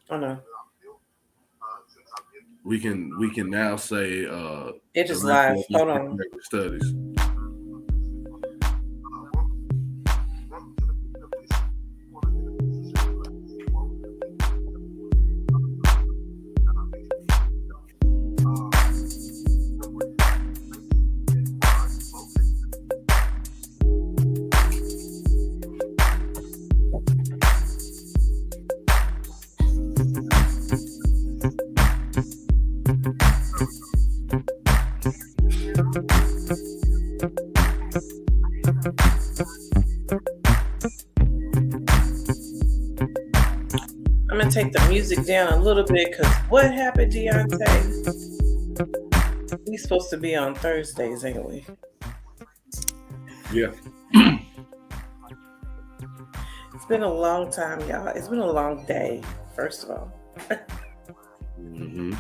Oh no, We can now say it is Director live. of Hold on. Intergenerational Studies. I'm gonna take the music down a little bit because what happened, Deonte? We supposed to be on Thursdays, ain't we? Yeah. It's been a long time, y'all. It's been a long day. First of all, hmm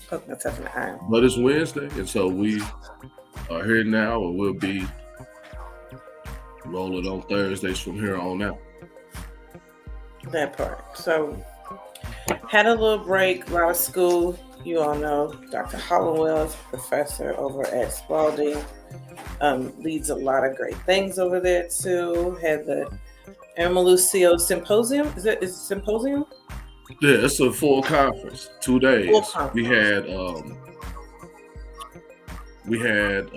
poke myself in the eye. But it's Wednesday, and so we are here now, and we'll be rolling on Thursdays from here on out. That part. So had a little break, a lot of school. You all know Dr. Hollowell is a professor over at Spalding. Leads a lot of great things over there too. Had the Lucille Symposium. Is it symposium? Yeah, it's a full conference, 2 days. Full We conference. had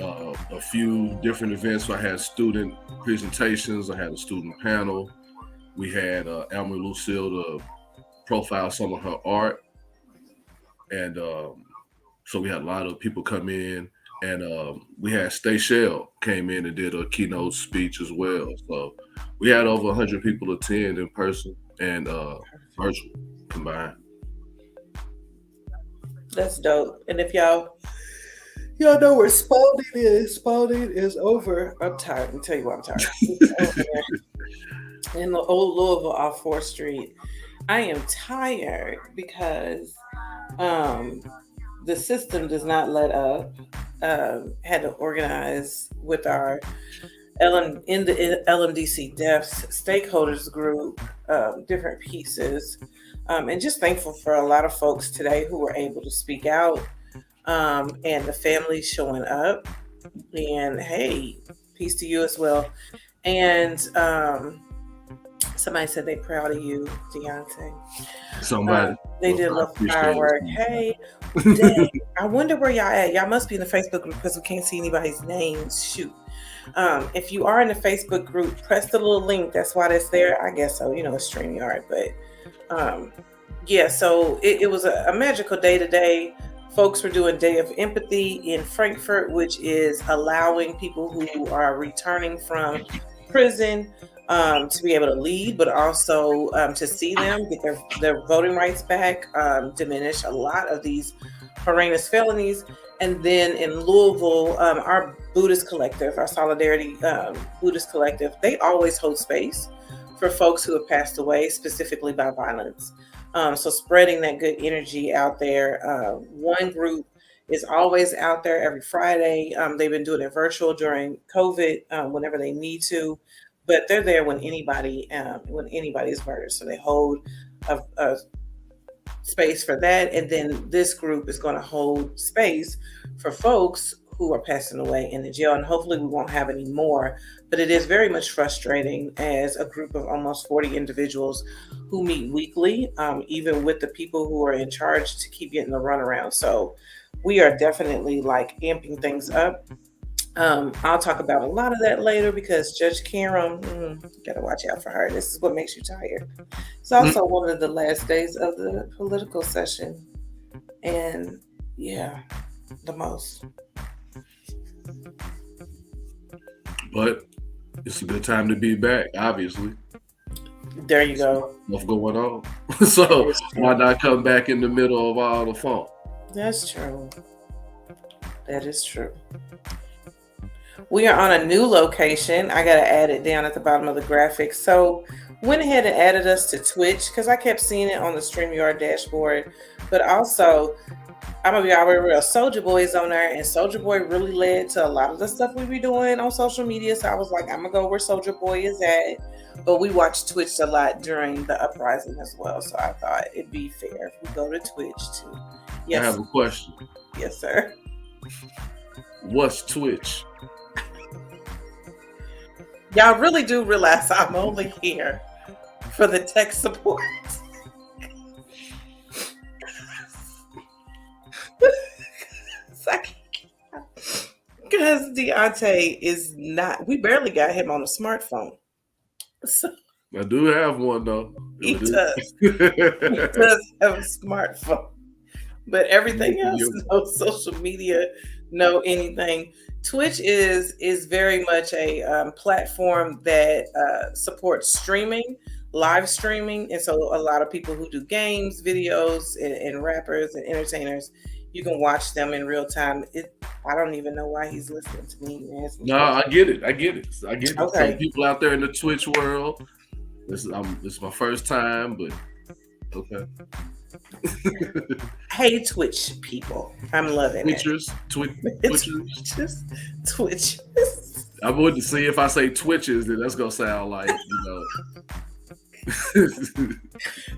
a few different events. I had student presentations. I had a student panel. We had Lucille to profile some of her art, and so we had a lot of people come in, and we had Stachelle came in and did a keynote speech as well. So we had over 100 people attend in person and virtual combined. That's dope. And if y'all know where Spalding is. Spalding is over. I'm tired. Let me tell you why I'm tired. It's over there in the old Louisville off 4th Street. I am tired because um, the system does not let up. Had to organize with our in the LMDC Devs stakeholders group, different pieces, and just thankful for a lot of folks today who were able to speak out, and the families showing up. And hey, peace to you as well. And somebody said they proud of you, Deonte. Somebody, They well, did a I little appreciate firework. it. Hey, dang, I wonder where y'all at. Y'all must be in the Facebook group because we can't see anybody's names. Shoot. If you are in the Facebook group, press the little link. That's why that's there. I guess so. It's StreamYard. But yeah, so it was a magical day today. Folks were doing Day of Empathy in Frankfurt, which is allowing people who are returning from prison to be able to lead, but also to see them get their voting rights back, diminish a lot of these horrendous felonies. And then in Louisville, our Buddhist collective, our Solidarity Buddhist collective, they always hold space for folks who have passed away, specifically by violence. So spreading that good energy out there. One group is always out there every Friday. They've been doing it virtual during COVID, whenever they need to, but they're there when anybody is murdered. So they hold a space for that. And then this group is going to hold space for folks who are passing away in the jail. And hopefully we won't have any more. But it is very much frustrating as a group of almost 40 individuals who meet weekly, even with the people who are in charge to keep getting the runaround. So we are definitely like amping things up. I'll talk about a lot of that later because Judge Karam, gotta watch out for her. This is what makes you tired. It's also one of the last days of the political session. And yeah, the most. But it's a good time to be back, obviously. There you go. What's going on? So why not come back in the middle of all the fun? That's true. That is true. We are on a new location. I got to add it down at the bottom of the graphic. So went ahead and added us to Twitch because I kept seeing it on the StreamYard dashboard. But also, I'm gonna be already real. Soldier Boy is on there, and Soldier Boy really led to a lot of the stuff we be doing on social media. So I was like, I'm gonna go where Soldier Boy is at. But we watched Twitch a lot during the uprising as well. So I thought it'd be fair if we go to Twitch too. I have a question. Yes, sir. What's Twitch? Y'all really do realize I'm only here for the tech support. Because Deonte is not, we barely got him on a smartphone. So I do have one though. he does. He does have a smartphone. But everything else, no social media, no anything. Twitch is very much a platform that supports streaming, live streaming, and so a lot of people who do games, videos, and rappers and entertainers, you can watch them in real time. I don't even know why he's listening to me. No, I get it. Okay. Some people out there in the Twitch world. This is my first time, but okay. Hey, Twitch people, I'm loving Twitchers, Twitchers. I wanted to see if I say Twitches, then that's gonna sound like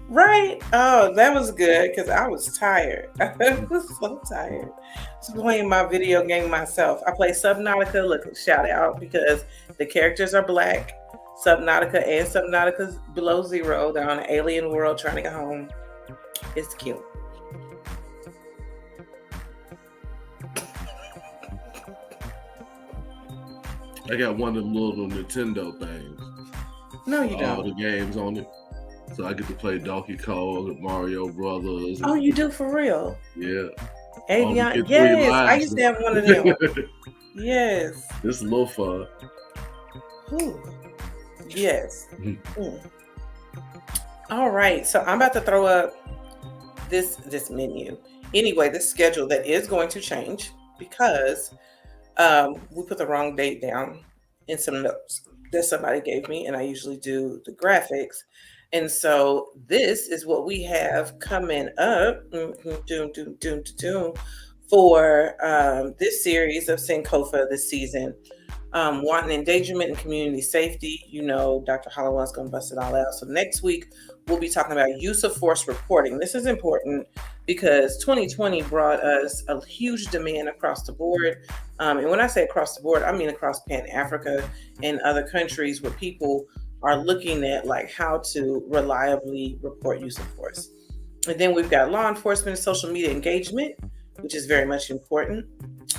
Right? Oh, that was good because I was tired. I was so tired. Just playing my video game myself. I play Subnautica. Look, shout out because the characters are black. Subnautica and Subnautica Below Zero. They're on an alien world trying to get home. It's cute. I got one of them little Nintendo things. No, you don't. All the games on it. So I get to play Donkey Kong, Mario Brothers. Oh, you do for real? Yeah. Avion. Yes, I used to have one of them. Yes. It's a little fun. Ooh. Yes. All right. So I'm about to throw up this menu. Anyway, this schedule that is going to change because we put the wrong date down in some notes that somebody gave me, and I usually do the graphics. And so this is what we have coming up for this series of Sankofa this season. Wanton, Endangerment, and Community Safety. You know, Dr. Hollowell is going to bust it all out. So next week, we'll be talking about use of force reporting. This is important because 2020 brought us a huge demand across the board. And when I say across the board, I mean across Pan-Africa and other countries where people are looking at like how to reliably report use of force. And then we've got law enforcement and social media engagement, which is very much important.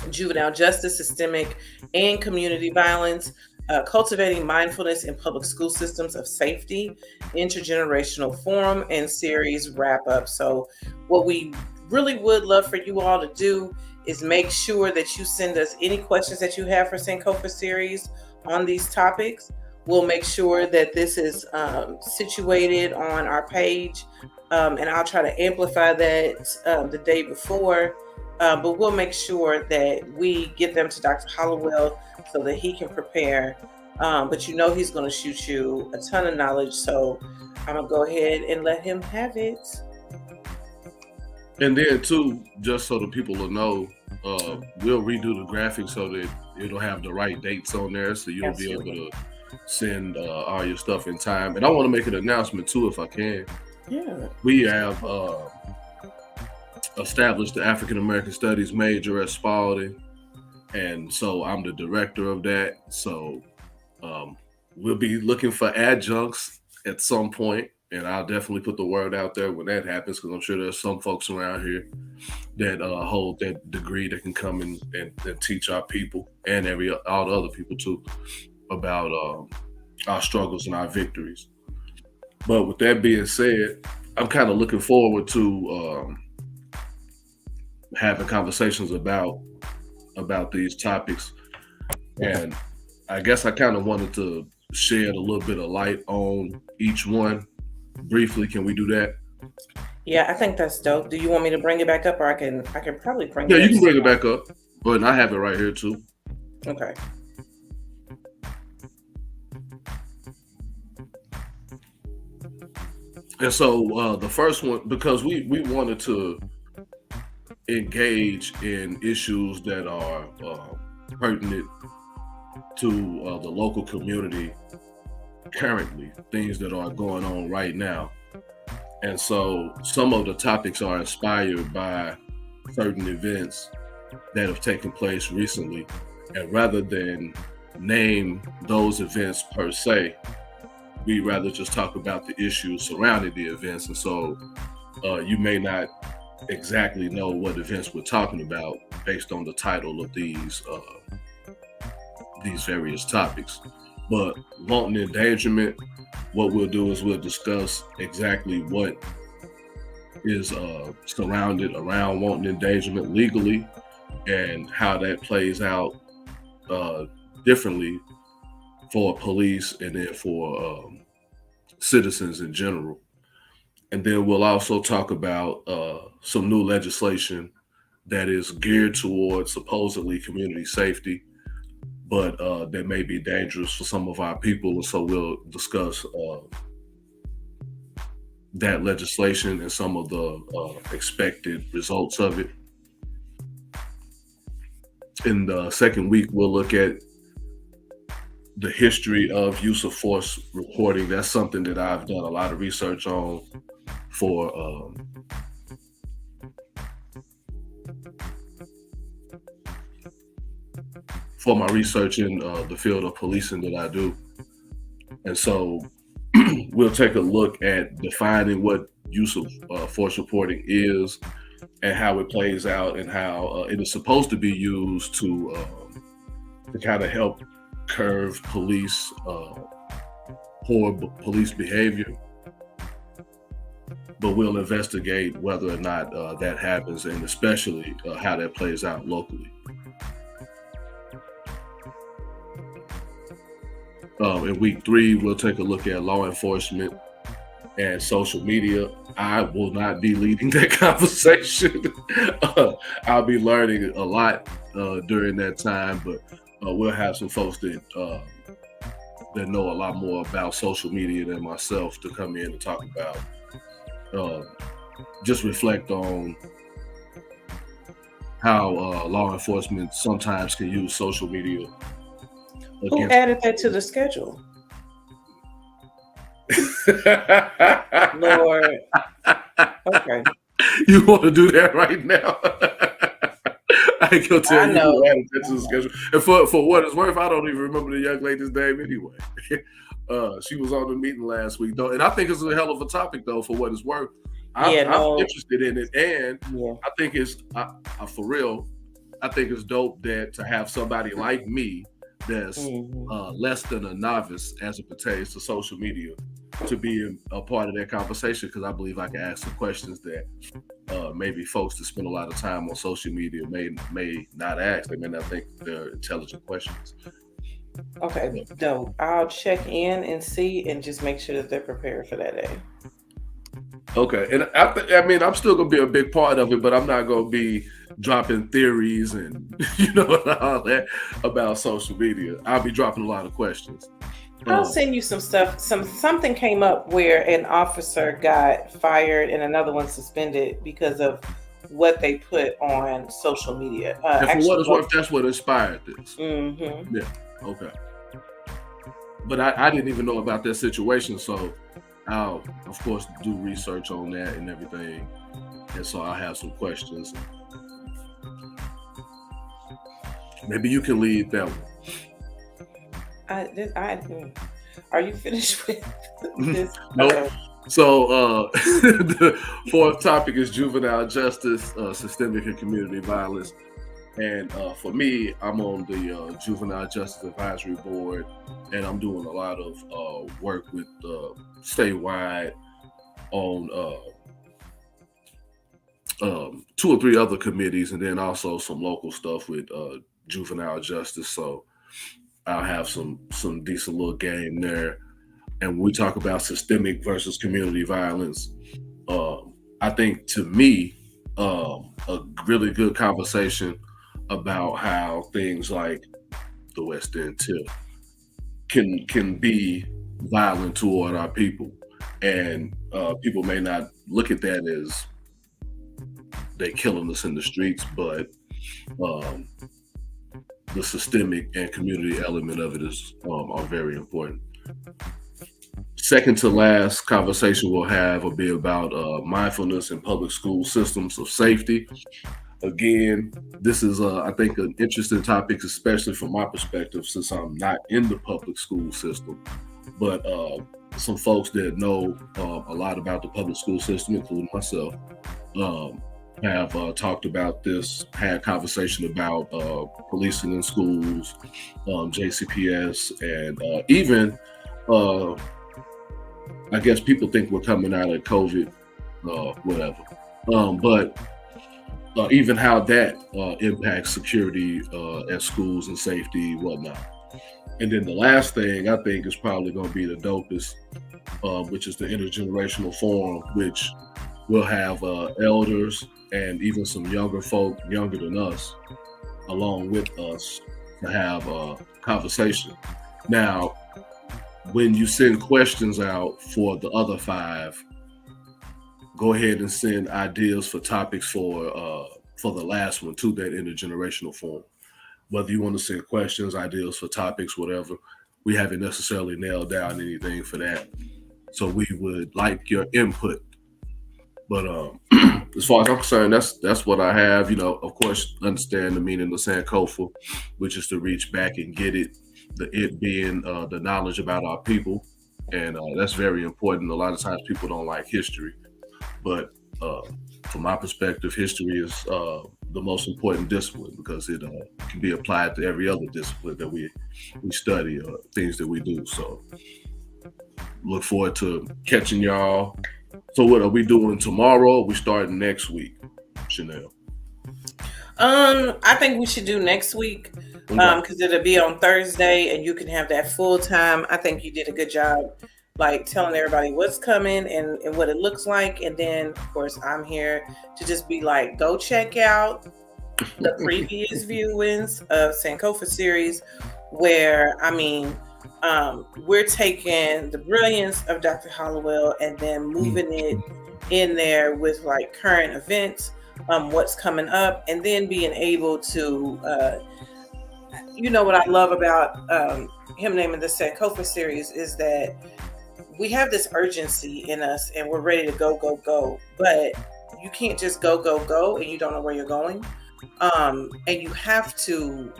Juvenile justice, systemic and community violence, cultivating mindfulness in public school systems of safety, intergenerational forum, and series wrap up. So what we really would love for you all to do is make sure that you send us any questions that you have for Sankofa series on these topics. We'll make sure that this is situated on our page, and I'll try to amplify that the day before. But we'll make sure that we get them to Dr. Hollowell so that he can prepare. But you know he's going to shoot you a ton of knowledge, so I'm going to go ahead and let him have it. And then, too, just so the people will know, we'll redo the graphics so that it'll have the right dates on there, so you'll be able to send all your stuff in time. And I want to make an announcement, too, if I can. Yeah. We have established the African American Studies major at Spalding, and so I'm the director of that. So we'll be looking for adjuncts at some point, and I'll definitely put the word out there when that happens, because I'm sure there's some folks around here that hold that degree that can come and teach our people and all the other people too about our struggles and our victories. But with that being said, I'm kind of looking forward to having conversations about these topics, and I guess I kind of wanted to shed a little bit of light on each one briefly. Can we do that? Yeah, I think that's dope. Do you want me to bring it back up, or I can probably bring it? Yeah, you can bring it back up, but I have it right here too. Okay. And so the first one, because we wanted to engage in issues that are pertinent to the local community currently, things that are going on right now. And so some of the topics are inspired by certain events that have taken place recently. And rather than name those events per se, we rather just talk about the issues surrounding the events. And so you may not exactly know what events we're talking about based on the title of these various topics. But Wanton Endangerment, what we'll do is we'll discuss exactly what is surrounded around Wanton Endangerment legally and how that plays out differently for police and then for citizens in general. And then we'll also talk about some new legislation that is geared towards supposedly community safety, but that may be dangerous for some of our people. And so we'll discuss that legislation and some of the expected results of it. In the second week, we'll look at the history of use of force reporting. That's something that I've done a lot of research on for my research in the field of policing that I do. And so we'll take a look at defining what use of force reporting is and how it plays out and how it is supposed to be used to kind of help curb police poor police behavior. But we'll investigate whether or not that happens, and especially how that plays out locally. In week 3, we'll take a look at law enforcement and social media. I will not be leading that conversation. I'll be learning a lot during that time, but we'll have some folks that know a lot more about social media than myself to come in and talk about. Just reflect on how law enforcement sometimes can use social media. Who added that to the schedule? Lord. Okay. You want to do that right now? I ain't gonna tell you who added that to the schedule. And for what it's worth, I don't even remember the young lady's name anyway. She was on the meeting last week, though, and I think it's a hell of a topic, though, for what it's worth. I'm interested in it, and I think it's for real. I think it's dope that to have somebody like me that's less than a novice as it pertains to social media to be a part of that conversation, because I believe I can ask some questions that maybe folks that spend a lot of time on social media may not ask. They may not think they're intelligent questions. Okay, dope. I'll check in and see and just make sure that they're prepared for that day. Okay, and I mean, I'm still gonna be a big part of it, but I'm not gonna be dropping theories and all that about social media. I'll be dropping a lot of questions. I'll send you some stuff. Something came up where an officer got fired and another one suspended because of what they put on social media. And for what it's worth, that's what inspired this. Mm-hmm. Yeah. Okay. But I didn't even know about that situation, so I'll of course do research on that and everything, and so I'll have some questions. Maybe you can lead that one. Are you finished with this? Nope. So the fourth topic is juvenile justice, systemic and community violence. And for me, I'm on the Juvenile Justice Advisory Board, and I'm doing a lot of work with statewide on 2 or 3 other committees, and then also some local stuff with juvenile justice. So I'll have some decent little game there. And when we talk about systemic versus community violence, I think to me, a really good conversation about how things like the West End tip can be violent toward our people, and people may not look at that as they killing us in the streets, but um, the systemic and community element of it is are very important. Second to last conversation we'll have will be about mindfulness in public school systems of safety. Again, this is, I think, an interesting topic, especially from my perspective, since I'm not in the public school system. But some folks that know a lot about the public school system, including myself, um, have talked about this, had conversation about policing in schools, JCPS, and even, I guess people think we're coming out of COVID, whatever. But even how that impacts security at schools and safety, whatnot. And then the last thing I think is probably going to be the dopest, which is the intergenerational forum, which will have elders and even some younger folk, younger than us, along with us to have a conversation. Now, when you send questions out for the other 5, go ahead and send ideas for topics for the last one to that intergenerational forum. Whether you want to send questions, ideas for topics, whatever, we haven't necessarily nailed down anything for that. So we would like your input. But as far as I'm concerned, that's what I have. You know, of course, understand the meaning of Sankofa, which is to reach back and get it. The it being the knowledge about our people, and that's very important. A lot of times people don't like history, but from my perspective, history is the most important discipline because it can be applied to every other discipline that we study or things that we do. So look forward to catching y'all. So what are we doing tomorrow? We starting next week, Chanelle. I think we should do next week because it'll be on Thursday and you can have that full time. I think you did a good job, like telling everybody what's coming and what it looks like. And then, of course, I'm here to just be like, go check out the previous viewings of Sankofa Series, where we're taking the brilliance of Dr. Hollowell and then moving it in there with like current events, what's coming up, and then being able to, what I love about him naming the Sankofa Series is that we have this urgency in us and we're ready to go, go, go. But you can't just go, go, go and you don't know where you're going. And you have to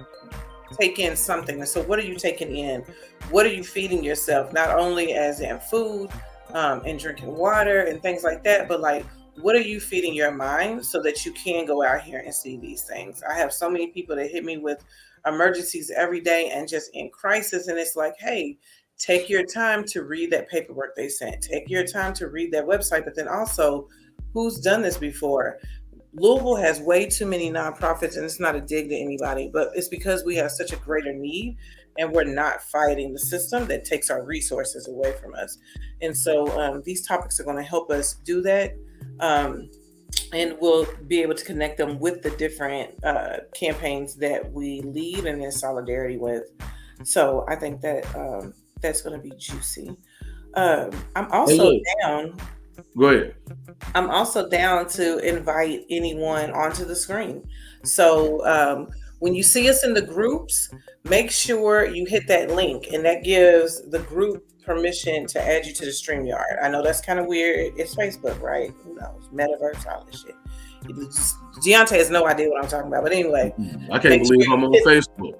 take in something. And so what are you taking in? What are you feeding yourself? Not only as in food and drinking water and things like that, but like, what are you feeding your mind so that you can go out here and see these things? I have so many people that hit me with emergencies every day and just in crisis. And it's like, hey, take your time to read that paperwork they sent. Take your time to read that website. But then also, who's done this before? Louisville has way too many nonprofits, and it's not a dig to anybody, but it's because we have such a greater need and we're not fighting the system that takes our resources away from us. And so these topics are going to help us do that. And we'll be able to connect them with the different campaigns that we lead and in solidarity with. So I think that that's going to be juicy. I'm also down. Go ahead. I'm also down to invite anyone onto the screen. So when you see us in the groups, make sure you hit that link, and that gives the group permission to add you to the StreamYard. I know that's kind of weird. It's Facebook, right? Who knows? Metaverse, all this shit. Deonte has no idea what I'm talking about. But anyway, I can't believe I'm on Facebook.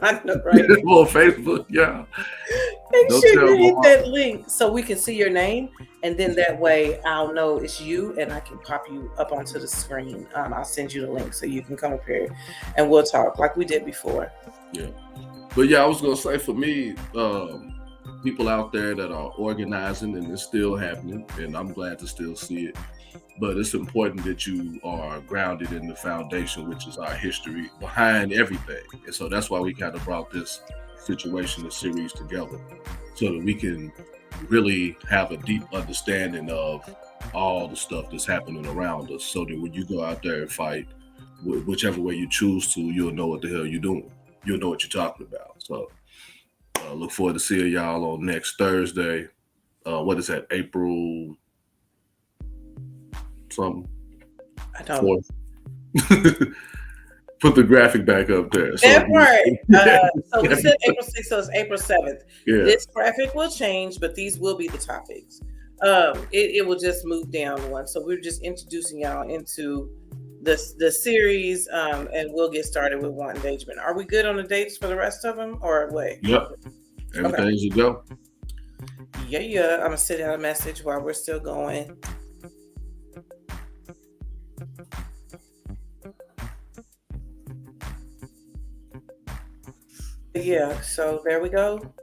I know, right? I'm on Facebook, yeah. Make sure you hit that link so we can see your name, and then that way I'll know it's you, and I can pop you up onto the screen. I'll send you the link so you can come up here, and we'll talk like we did before. Yeah, but yeah, I was gonna say for me, people out there that are organizing, and it's still happening, and I'm glad to still see it. But it's important that you are grounded in the foundation, which is our history behind everything. And so that's why we kind of brought this situation, this series together, so that we can really have a deep understanding of all the stuff that's happening around us, so that when you go out there and fight, whichever way you choose to, you'll know what the hell you're doing. You'll know what you're talking about. So look forward to seeing y'all on next Thursday. What is that, April something? I don't. 4th. Put the graphic back up there. So That part. So we yeah, said April 6th, so it's April 7th. yeah, This graphic will change, but these will be the topics. It will just move down one. So we're just introducing y'all into the series, and we'll get started with Wanton Endangerment. Are we good on the dates for the rest of them, or what? yep. Okay. Everything's a go. Yeah. I'm gonna send out a message while we're still going. Yeah. So there we go.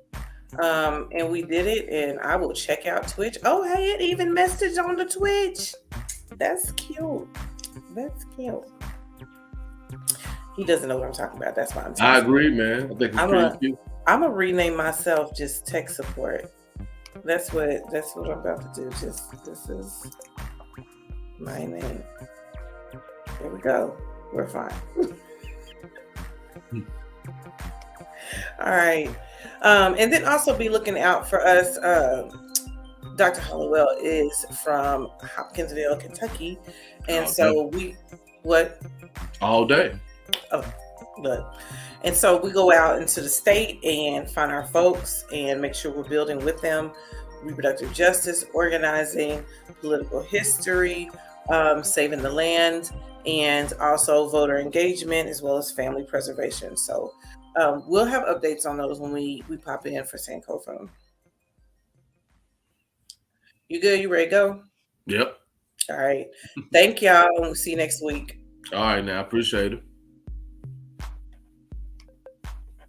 And we did it, and I will check out Twitch. Oh, hey, it even messaged on the Twitch. That's cute. That's cute. He doesn't know what I'm talking about. That's why I'm I texting. agree, man. I think it's pretty cute. I'm gonna rename myself just tech support. That's what I'm about to do. Just this is my name. There we go. We're fine. All right. And then also be looking out for us. Dr. Hollowell is from Hopkinsville, Kentucky. And so we, what? All day. Oh, look. And so we go out into the state and find our folks and make sure we're building with them reproductive justice, organizing, political history, saving the land, and also voter engagement as well as family preservation. So we'll have updates on those when we pop in for Sankofa. You good? You ready to go? Yep. All right. Thank y'all. And we'll see you next week. All right, now I appreciate it.